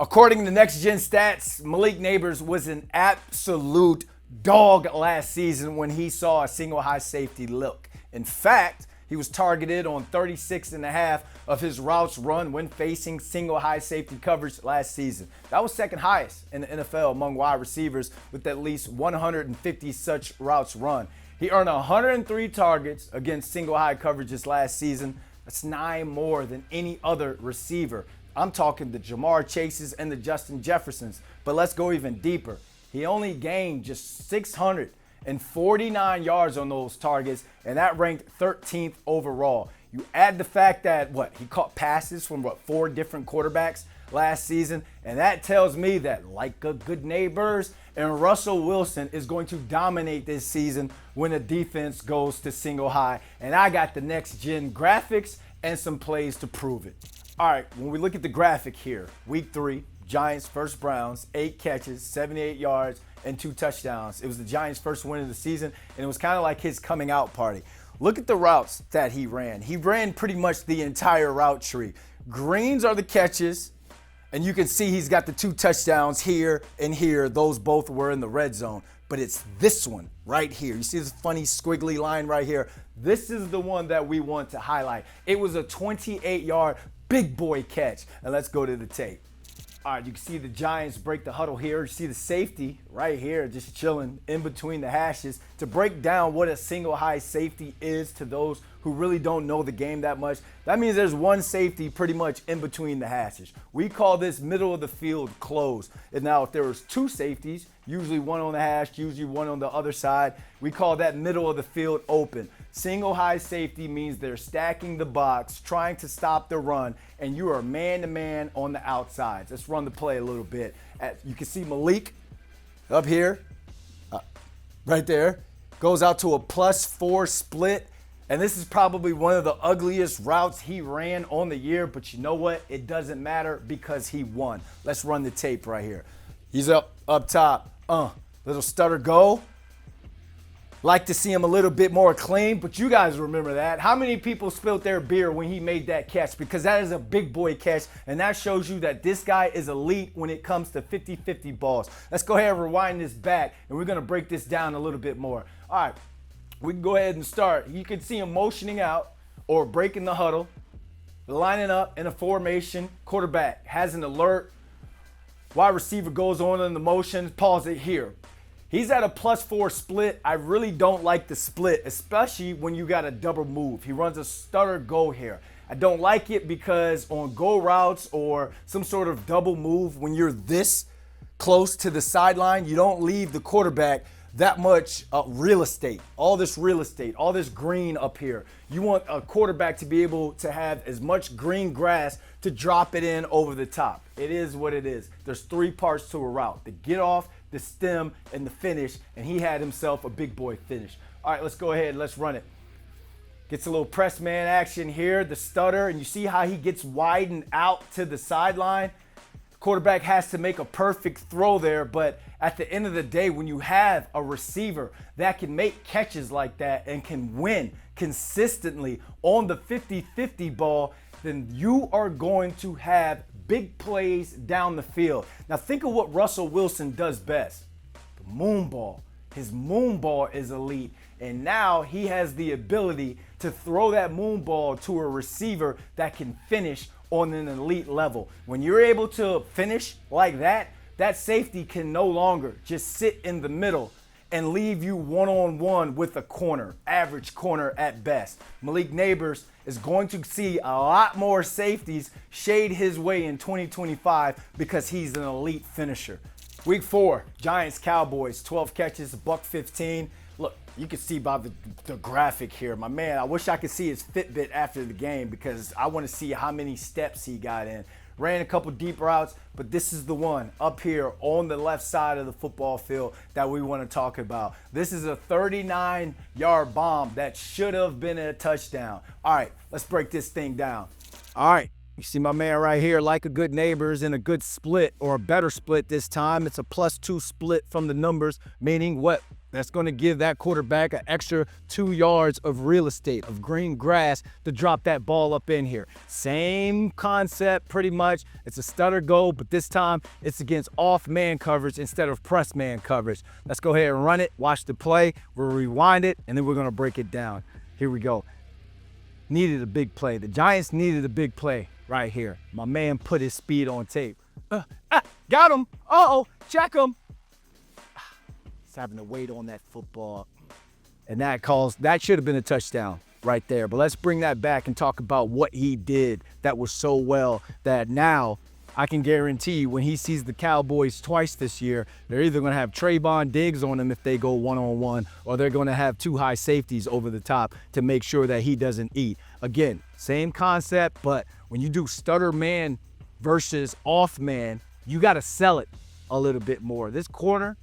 According to Next Gen Stats, Malik Nabers was an absolute dog last season when he saw a single high safety look. In fact, he was targeted on 36.5 of his routes run when facing single high safety coverage last season. That was second highest in the NFL among wide receivers with at least 150 such routes run. He earned 103 targets against single high coverages last season. That's 9 more than any other receiver. I'm talking the Jamar Chases and the Justin Jeffersons. But let's go even deeper. He only gained just 649 yards on those targets, and that ranked 13th overall. You add the fact that, he caught passes from, 4 different quarterbacks last season, and that tells me that, like a good neighbors, and Russell Wilson is going to dominate this season when the defense goes to single high. And I got the next gen graphics and some plays to prove it. All right, when we look at the graphic here, week 3, Giants versus Browns, 8 catches, 78 yards, and 2 touchdowns. It was the Giants' first win of the season, and it was kind of like his coming out party. Look at the routes that he ran. He ran pretty much the entire route tree. Greens are the catches, and you can see he's got the 2 touchdowns here and here. Those both were in the red zone. But it's this one right here. You see this funny squiggly line right here? This is the one that we want to highlight. It was a 28-yard big boy catch. And let's go to the tape. All right, you can see the Giants break the huddle here. You see the safety right here just chilling in between the hashes to break down what a single high safety is to those who really don't know the game that much. That means there's one safety pretty much in between the hashes. We call this middle of the field closed. And now if there was 2 safeties, usually one on the hash, usually one on the other side, we call that middle of the field open. Single high safety means they're stacking the box, trying to stop the run, and you are man-to-man on the outsides. Let's run the play a little bit. You can see Malik up here, right there, goes out to a +4 split. And this is probably one of the ugliest routes he ran on the year, but you know what? It doesn't matter because he won. Let's run the tape right here. He's up top. Little stutter go. Like to see him a little bit more clean, but you guys remember that. How many people spilled their beer when he made that catch? Because that is a big boy catch, and that shows you that this guy is elite when it comes to 50-50 balls. Let's go ahead and rewind this back, and we're going to break this down a little bit more. All right, we can go ahead and start. You can see him motioning out or breaking the huddle, lining up in a formation. Quarterback has an alert. Wide receiver goes on in the motion, pause it here. He's at a +4 split. I really don't like the split, especially when you got a double move. He runs a stutter go here. I don't like it because on go routes or some sort of double move, when you're this close to the sideline, you don't leave the quarterback that much real estate, all this green up here. You want a quarterback to be able to have as much green grass to drop it in over the top. It is what it is. There's 3 parts to a route: the get off, the stem, and the finish, and he had himself a big boy finish. All right, let's go ahead and let's run it. Gets a little press man action here, the stutter, and you see how he gets widened out to the sideline. Quarterback has to make a perfect throw there, but at the end of the day, when you have a receiver that can make catches like that and can win consistently on the 50-50 ball, then you are going to have big plays down the field. Now think of what Russell Wilson does best: the moon ball. His moon ball is elite, and now he has the ability to throw that moon ball to a receiver that can finish on an elite level. When you're able to finish like that, that safety can no longer just sit in the middle and leave you one-on-one with a corner, average corner at best. Malik Nabers is going to see a lot more safeties shade his way in 2025 because he's an elite finisher. Week 4, Giants Cowboys, 12 catches, $115. Look, you can see by the graphic here, my man, I wish I could see his Fitbit after the game because I want to see how many steps he got in. Ran a couple deep routes, but this is the one up here on the left side of the football field that we want to talk about. This is a 39-yard bomb that should have been a touchdown. All right, let's break this thing down. All right, you see my man right here, like a good neighbors, in a good split or a better split this time. It's a +2 split from the numbers, meaning what That's going to give that quarterback an extra 2 yards of real estate, of green grass to drop that ball up in here. Same concept pretty much. It's a stutter go, but this time it's against off man coverage instead of press man coverage. Let's go ahead and run it, watch the play. We'll rewind it, and then we're going to break it down. Here we go. Needed a big play. The Giants needed a big play right here. My man put his speed on tape. Got him. Uh-oh, check him. Having to wait on that football, and that should have been a touchdown right there. But let's bring that back and talk about what he did that was so well that now I can guarantee you when he sees the Cowboys twice this year, they're either going to have Trayvon Diggs on him if they go one-on-one, or they're going to have 2 high safeties over the top to make sure that he doesn't eat. Again, same concept, but when you do stutter man versus off man, you got to sell it a little bit more. This corner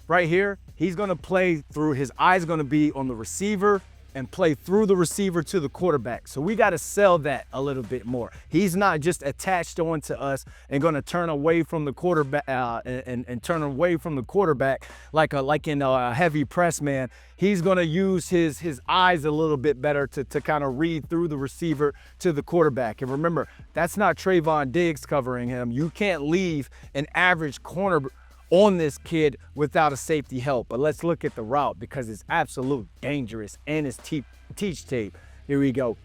right here, he's going to play through, his eyes going to be on the receiver and play through the receiver to the quarterback. So we got to sell that a little bit more. He's not just attached onto us and going to turn away from the quarterback and turn away from the quarterback like in a heavy press man. He's going to use his eyes a little bit better to kind of read through the receiver to the quarterback. And remember, that's not Trayvon Diggs covering him. You can't leave an average corner on this kid without a safety help. But let's look at the route because it's absolute dangerous and it's teach tape. Here we go.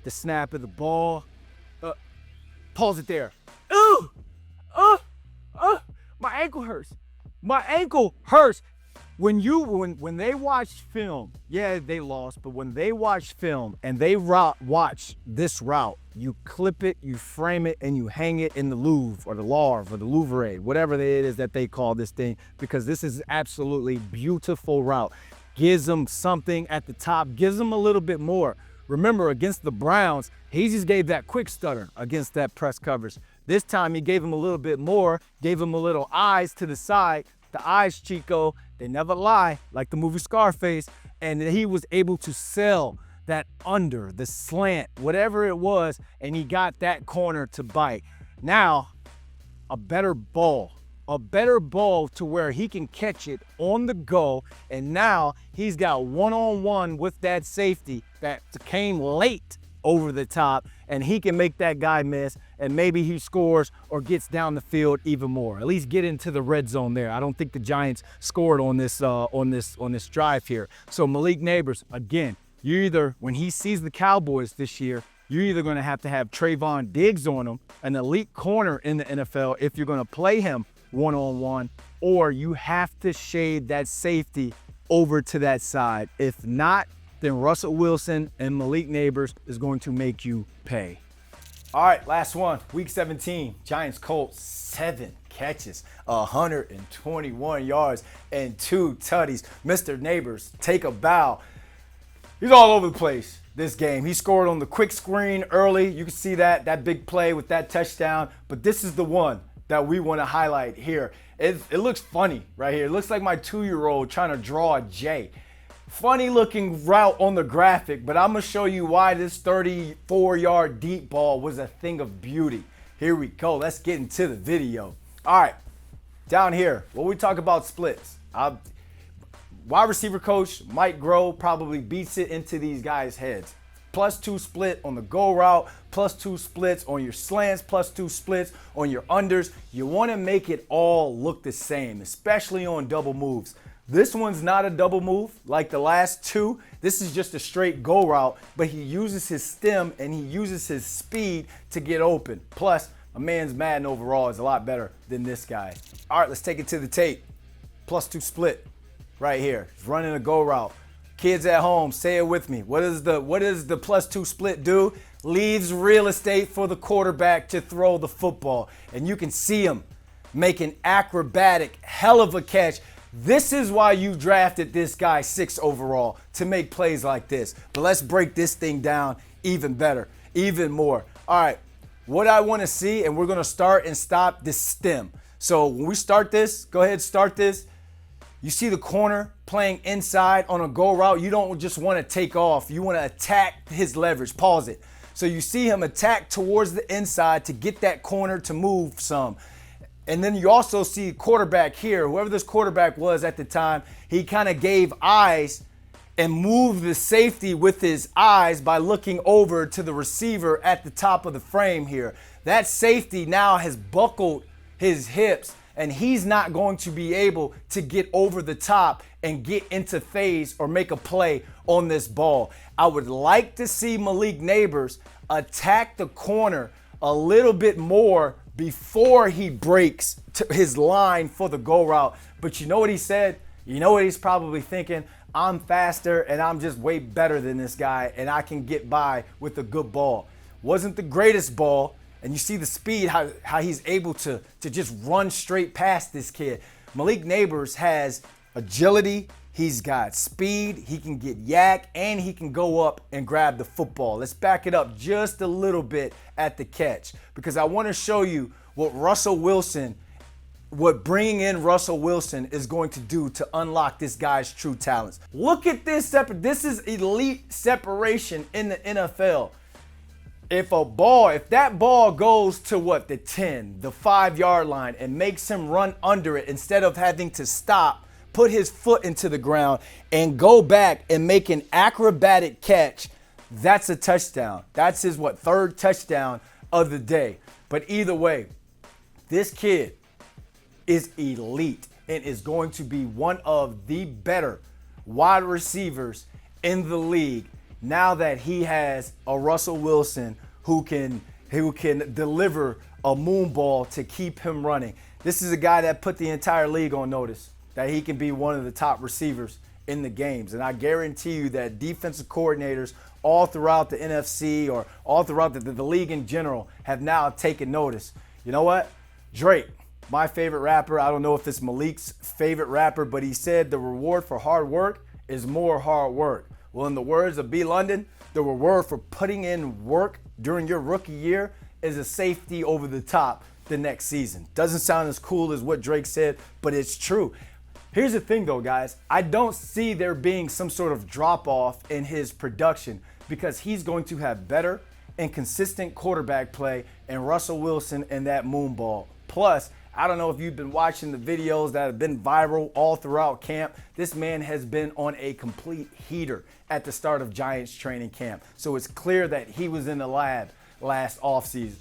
The snap of the ball. Pause it there. Ooh! My ankle hurts. My ankle hurts. When they watch film, yeah, they lost, but when they watch film and they watch this route, you clip it, you frame it, and you hang it in the Louvre or the Louvre or the Louvre, whatever it is that they call this thing, because this is absolutely beautiful route. Gives them something at the top, gives them a little bit more. Remember, against the Browns, he just gave that quick stutter against that press coverage. This time he gave him a little bit more, gave him a little eyes to the side. The eyes, Chico, they never lie, like the movie Scarface, and he was able to sell that under, the slant, whatever it was, and he got that corner to bite. Now, a better ball to where he can catch it on the go, and now he's got one-on-one with that safety that came late over the top, and he can make that guy miss, and maybe he scores or gets down the field even more. At least get into the red zone there. I don't think the Giants scored on this drive here. So Malik Nabers, again, when he sees the Cowboys this year, you're either going to have Trayvon Diggs on him, an elite corner in the NFL, if you're going to play him one-on-one, or you have to shade that safety over to that side. If not, then Russell Wilson and Malik Nabers is going to make you pay. All right, last one, week 17, Giants Colts, 7 catches, 121 yards, and 2 tutties. Mr. Nabers, take a bow. He's all over the place this game. He scored on the quick screen early. You can see that big play with that touchdown, but this is the one that we want to highlight here. It looks funny right here. It looks like my 2-year-old trying to draw a J. Funny looking route on the graphic, but I'm going to show you why this 34-yard deep ball was a thing of beauty. Here we go. Let's get into the video. All right, down here, when we talk about splits, wide receiver coach Mike Groh probably beats it into these guys' heads. +2 split on the go route, +2 splits on your slants, +2 splits on your unders. You want to make it all look the same, especially on double moves. This one's not a double move like the last 2. This is just a straight go route, but he uses his stem and he uses his speed to get open. Plus, a man's Madden overall is a lot better than this guy. All right, let's take it to the tape. +2 split right here. He's running a go route. Kids at home, say it with me. What does the +2 split do? Leaves real estate for the quarterback to throw the football. And you can see him make an acrobatic hell of a catch. This is why you drafted this guy 6 overall, to make plays like this. But let's break this thing down even better, even more. All right, what I want to see, and we're going to start and stop this stem. So when we start this, go ahead, start this. You see the corner playing inside on a go route. You don't just want to take off. You want to attack his leverage. Pause it. So you see him attack towards the inside to get that corner to move some. And then you also see quarterback here, whoever this quarterback was at the time, he kind of gave eyes and moved the safety with his eyes by looking over to the receiver at the top of the frame here. That safety now has buckled his hips, and he's not going to be able to get over the top and get into phase or make a play on this ball. I would like to see Malik Nabers attack the corner a little bit more before he breaks to his line for the go route. But you know what he said? You know what he's probably thinking? I'm faster and I'm just way better than this guy, and I can get by with a good ball. Wasn't the greatest ball, and you see the speed, how he's able to just run straight past this kid. Malik Nabers has agility, he's got speed, he can get yak, and he can go up and grab the football. Let's back it up just a little bit at the catch, because I want to show you what bringing in Russell Wilson is going to do to unlock this guy's true talents. Look at this. This is elite separation in the NFL. If that ball goes to the 10, the 5-yard line, and makes him run under it instead of having to stop, put his foot into the ground, and go back and make an acrobatic catch, that's a touchdown. That's his third touchdown of the day. But either way, this kid is elite and is going to be one of the better wide receivers in the league now that he has a Russell Wilson who can deliver a moon ball to keep him running. This is a guy that put the entire league on notice that he can be one of the top receivers in the games. And I guarantee you that defensive coordinators all throughout the NFC or all throughout the league in general have now taken notice. You know what? Drake, my favorite rapper, I don't know if it's Malik's favorite rapper, but he said the reward for hard work is more hard work. Well, in the words of B. London, the reward for putting in work during your rookie year is a safety over the top the next season. Doesn't sound as cool as what Drake said, but it's true. Here's the thing though, guys. I don't see there being some sort of drop off in his production because he's going to have better and consistent quarterback play and Russell Wilson and that moon ball. Plus, I don't know if you've been watching the videos that have been viral all throughout camp. This man has been on a complete heater at the start of Giants training camp. So it's clear that he was in the lab last offseason.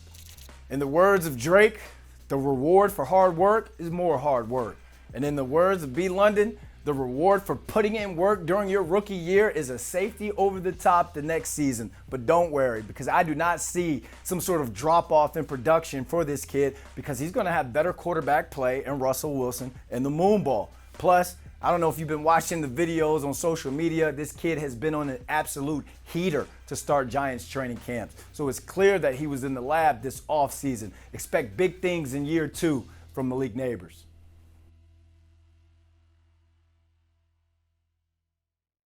In the words of Drake, the reward for hard work is more hard work. And in the words of B. London, the reward for putting in work during your rookie year is a safety over the top the next season. But don't worry, because I do not see some sort of drop off in production for this kid because he's going to have better quarterback play and Russell Wilson and the moon ball. Plus, I don't know if you've been watching the videos on social media. This kid has been on an absolute heater to start Giants training camps. So it's clear that he was in the lab this offseason. Expect big things in year 2 from Malik Nabers.